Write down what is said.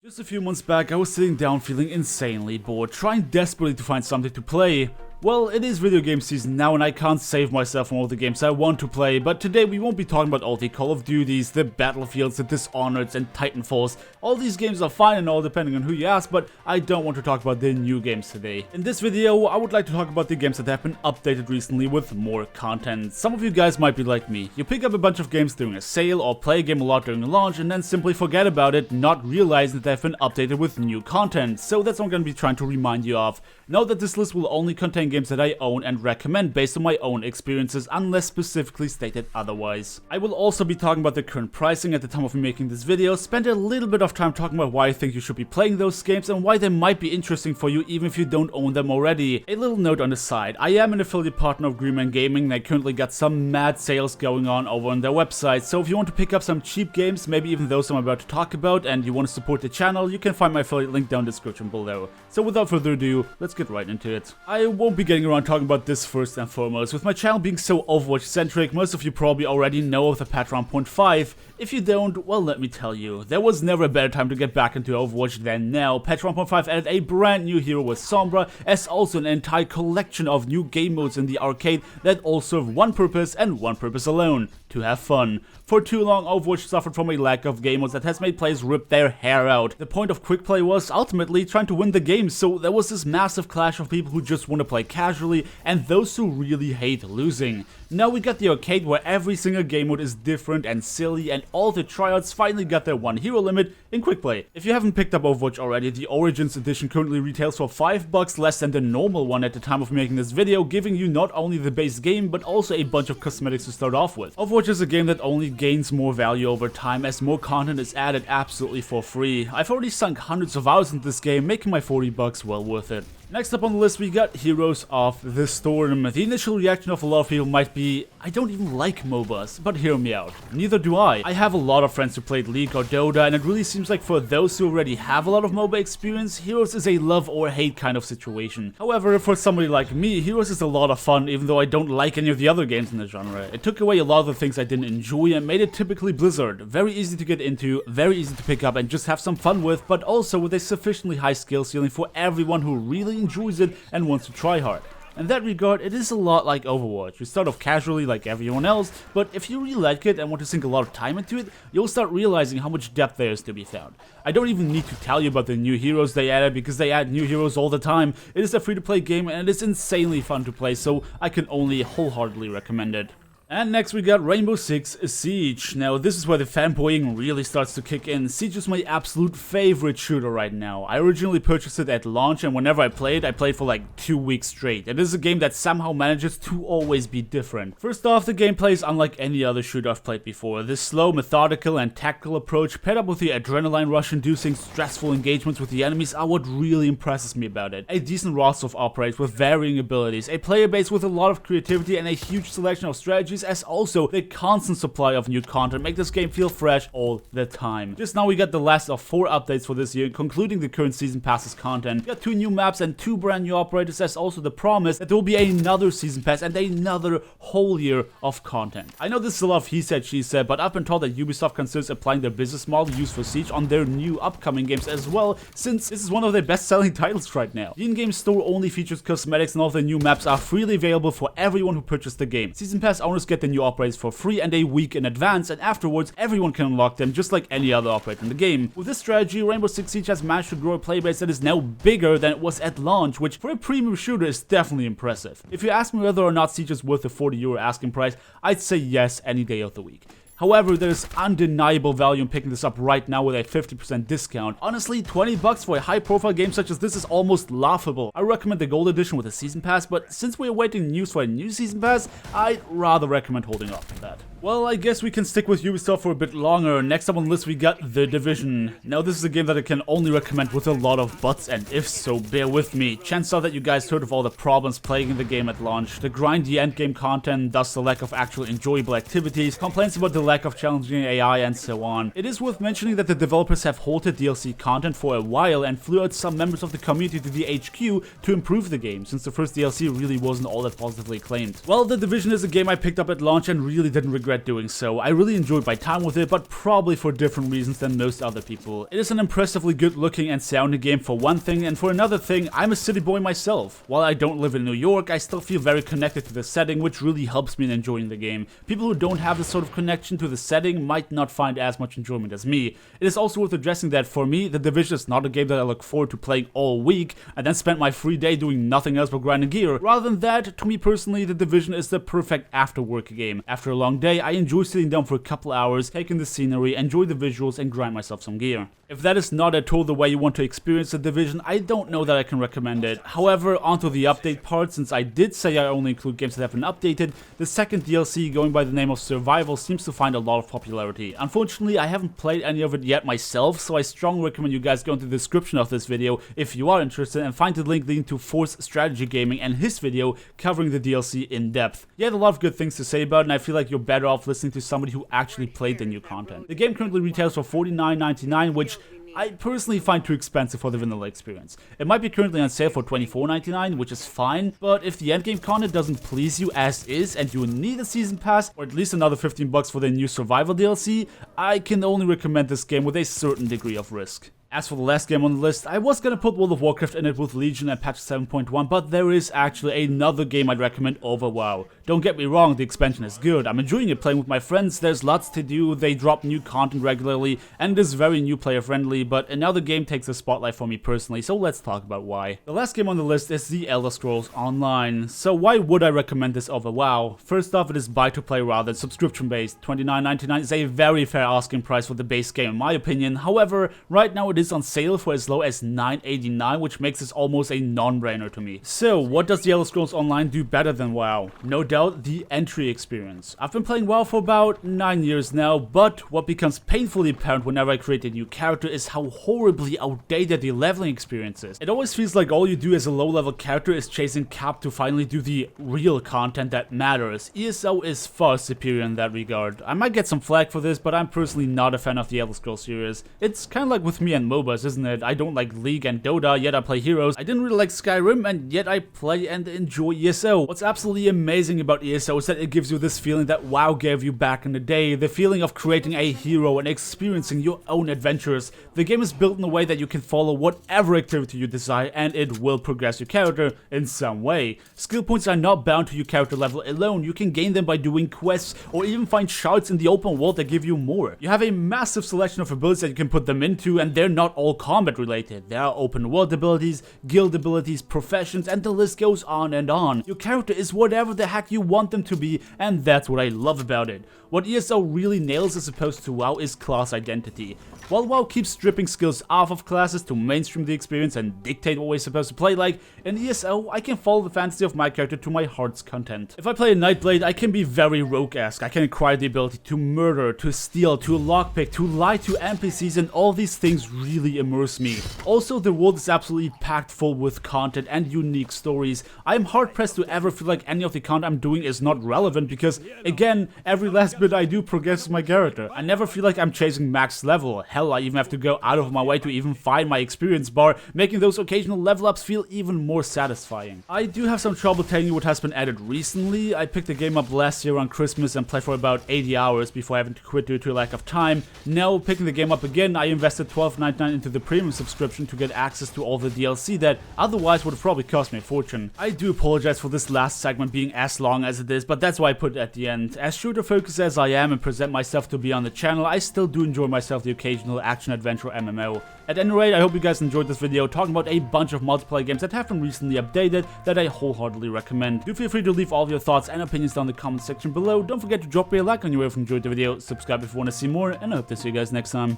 Just a few months back, I was sitting down feeling insanely bored, trying desperately to find something to play. Well, it is video game season now and I can't save myself from all the games I want to play, but today we won't be talking about all the Call of Duties, the Battlefields, the Dishonored and Titanfalls. All these games are fine and all depending on who you ask, but I don't want to talk about the new games today. In this video, I would like to talk about the games that have been updated recently with more content. Some of you guys might be like me. You pick up a bunch of games during a sale or play a game a lot during launch and then simply forget about it, not realizing that they've been updated with new content. So that's what I'm going to be trying to remind you of. Note that this list will only contain games that I own and recommend based on my own experiences unless specifically stated otherwise. I will also be talking about the current pricing at the time of me making this video, spend a little bit of time talking about why I think you should be playing those games and why they might be interesting for you even if you don't own them already. A little note on the side, I am an affiliate partner of Gaming and I currently got some mad sales going on over on their website, so if you want to pick up some cheap games, maybe even those I'm about to talk about, and you want to support the channel, you can find my affiliate link down in the description below. So without further ado, let's get right into it. I won't be getting around talking about this first and foremost. With my channel being so Overwatch centric, most of you probably already know of the patch around 0.5. If you don't, well, let me tell you, there was never a better time to get back into Overwatch than now. Patch 1.5 added a brand new hero with Sombra, as also an entire collection of new game modes in the arcade that all serve one purpose and one purpose alone: to have fun. For too long, Overwatch suffered from a lack of game modes that has made players rip their hair out. The point of quick play was ultimately trying to win the game, so there was this massive clash of people who just want to play casually and those who really hate losing. Now we got the arcade where every single game mode is different and silly, and all the tryouts finally got their one hero limit in quick play. If you haven't picked up Overwatch already, the Origins edition currently retails for $5 less than the normal one at the time of making this video, giving you not only the base game but also a bunch of cosmetics to start off with. Overwatch is a game that only gains more value over time as more content is added absolutely for free. I've already sunk hundreds of hours into this game, making my $40 well worth it. Next up on the list, we got Heroes of the Storm. The initial reaction of a lot of people might be, I don't even like MOBAs, but hear me out. Neither do I. I have a lot of friends who played League or Dota, and it really seems like for those who already have a lot of MOBA experience, Heroes is a love or hate kind of situation. However, for somebody like me, Heroes is a lot of fun, even though I don't like any of the other games in the genre. It took away a lot of the things I didn't enjoy and made it typically Blizzard. Very easy to get into, very easy to pick up and just have some fun with, but also with a sufficiently high skill ceiling for everyone who really enjoys it and wants to try hard. In that regard, it is a lot like Overwatch. You start off casually like everyone else, but if you really like it and want to sink a lot of time into it, you'll start realizing how much depth there is to be found. I don't even need to tell you about the new heroes they added because they add new heroes all the time. It is a free-to-play game and it is insanely fun to play, so I can only wholeheartedly recommend it. And next we got Rainbow Six Siege. Now this is where the fanboying really starts to kick in. Siege is my absolute favorite shooter right now. I originally purchased it at launch and whenever I played for like 2 weeks straight. It is a game that somehow manages to always be different. First off, the gameplay is unlike any other shooter I've played before. This slow, methodical and tactical approach paired up with the adrenaline rush inducing stressful engagements with the enemies are what really impresses me about it. A decent roster of operators with varying abilities, a player base with a lot of creativity and a huge selection of strategies, as also the constant supply of new content make this game feel fresh all the time. Just now we got the last of 4 updates for this year, concluding the current season passes content. We got 2 new maps and 2 brand new operators, as also the promise that there will be another season pass and another whole year of content. I know this is a lot of he said she said, but I've been told that Ubisoft considers applying their business model used for Siege on their new upcoming games as well, since this is one of their best selling titles right now. The in-game store only features cosmetics and all of the new maps are freely available for everyone who purchased the game. Season pass owners get the new operators for free and a week in advance, and afterwards everyone can unlock them just like any other operator in the game. With this strategy, Rainbow Six Siege has managed to grow a player base that is now bigger than it was at launch, which for a premium shooter is definitely impressive. If you ask me whether or not Siege is worth the €40 asking price, I'd say yes any day of the week. However, there's undeniable value in picking this up right now with a 50% discount. Honestly, $20 for a high-profile game such as this is almost laughable. I recommend the Gold Edition with a Season Pass, but since we're waiting news for a new Season Pass, I'd rather recommend holding off on that. Well, I guess we can stick with Ubisoft for a bit longer. Next up on the list we got The Division. Now this is a game that I can only recommend with a lot of buts and ifs, so bear with me. Chances are that you guys heard of all the problems plaguing the game at launch. The grindy endgame content, thus the lack of actual enjoyable activities, complaints about the lack of challenging AI and so on. It is worth mentioning that the developers have halted DLC content for a while and flew out some members of the community to the HQ to improve the game, since the first DLC really wasn't all that positively acclaimed. Well, The Division is a game I picked up at launch and really didn't regret regret doing so. I really enjoyed my time with it, but probably for different reasons than most other people. It is an impressively good looking and sounding game for one thing, and for another thing, I'm a city boy myself. While I don't live in New York, I still feel very connected to the setting, which really helps me in enjoying the game. People who don't have this sort of connection to the setting might not find as much enjoyment as me. It is also worth addressing that for me, The Division is not a game that I look forward to playing all week and then spend my free day doing nothing else but grinding gear. Rather than that, to me personally, The Division is the perfect after work game. After a long day, I enjoy sitting down for a couple hours, taking the scenery, enjoy the visuals, and grind myself some gear. If that is not at all the way you want to experience The Division, I don't know that I can recommend it. However, onto the update part, since I did say I only include games that have been updated, the second DLC, going by the name of Survival, seems to find a lot of popularity. Unfortunately, I haven't played any of it yet myself, so I strongly recommend you guys go into the description of this video if you are interested and find the link leading to ForceStrategyGaming and his video covering the DLC in depth. He had a lot of good things to say about it, and I feel like you're better off listening to somebody who actually played the new content. The game currently retails for $49.99, which I personally find too expensive for the vanilla experience. It might be currently on sale for $24.99, which is fine, but if the endgame content doesn't please you as is and you need a season pass or at least another $15 for the new survival DLC, I can only recommend this game with a certain degree of risk. As for the last game on the list, I was gonna put World of Warcraft in it with Legion and patch 7.1, but there is actually another game I'd recommend over WoW. Don't get me wrong, the expansion is good, I'm enjoying it playing with my friends, there's lots to do, they drop new content regularly, and it is very new player friendly, but another game takes the spotlight for me personally, so let's talk about why. The last game on the list is The Elder Scrolls Online. So why would I recommend this over WoW? First off, it is buy to play rather than subscription based. $29.99 is a very fair asking price for the base game in my opinion, however, right now it is on sale for as low as $9.89, which makes this almost a non-brainer to me. So, what does The Elder Scrolls Online do better than WoW? No doubt, the entry experience. I've been playing WoW for about 9 years now, but what becomes painfully apparent whenever I create a new character is how horribly outdated the leveling experience is. It always feels like all you do as a low-level character is chasing cap to finally do the real content that matters. ESO is far superior in that regard. I might get some flack for this, but I'm personally not a fan of the Elder Scrolls series. It's kind of like with me and MOBAs, isn't it? I don't like League and Dota, yet I play Heroes. I didn't really like Skyrim, and yet I play and enjoy ESO. What's absolutely amazing about ESO is that it gives you this feeling that WoW gave you back in the day, the feeling of creating a hero and experiencing your own adventures. The game is built in a way that you can follow whatever activity you desire, and it will progress your character in some way. Skill points are not bound to your character level alone, you can gain them by doing quests, or even find shards in the open world that give you more. You have a massive selection of abilities that you can put them into, and they're not all combat related. There are open world abilities, guild abilities, professions, and the list goes on and on. Your character is whatever the heck you want them to be, and that's what I love about it. What ESO really nails as opposed to WoW is class identity. While WoW keeps stripping skills off of classes to mainstream the experience and dictate what we're supposed to play like, in ESO I can follow the fantasy of my character to my heart's content. If I play a Nightblade, I can be very rogue-esque. I can acquire the ability to murder, to steal, to lockpick, to lie to NPCs, and all these things really immerse me. Also, the world is absolutely packed full with content and unique stories. I am hard-pressed to ever feel like any of the content I'm doing is not relevant because, again, every last bit I do progresses my character. I never feel like I'm chasing max level. Hell, I even have to go out of my way to even find my experience bar, making those occasional level ups feel even more satisfying. I do have some trouble telling you what has been added recently. I picked the game up last year on Christmas and played for about 80 hours before having to quit due to a lack of time. Now, picking the game up again, I invested $12.99 into the premium subscription to get access to all the DLC that otherwise would have probably cost me a fortune. I do apologize for this last segment being as long as it is, but that's why I put it at the end. As shooter focused as I am and present myself to be on the channel, I still do enjoy myself the occasional action-adventure MMO. At any rate, I hope you guys enjoyed this video talking about a bunch of multiplayer games that have been recently updated that I wholeheartedly recommend. Do feel free to leave all of your thoughts and opinions down in the comment section below. Don't forget to drop me a like on your way if you enjoyed the video, subscribe if you want to see more, and I hope to see you guys next time.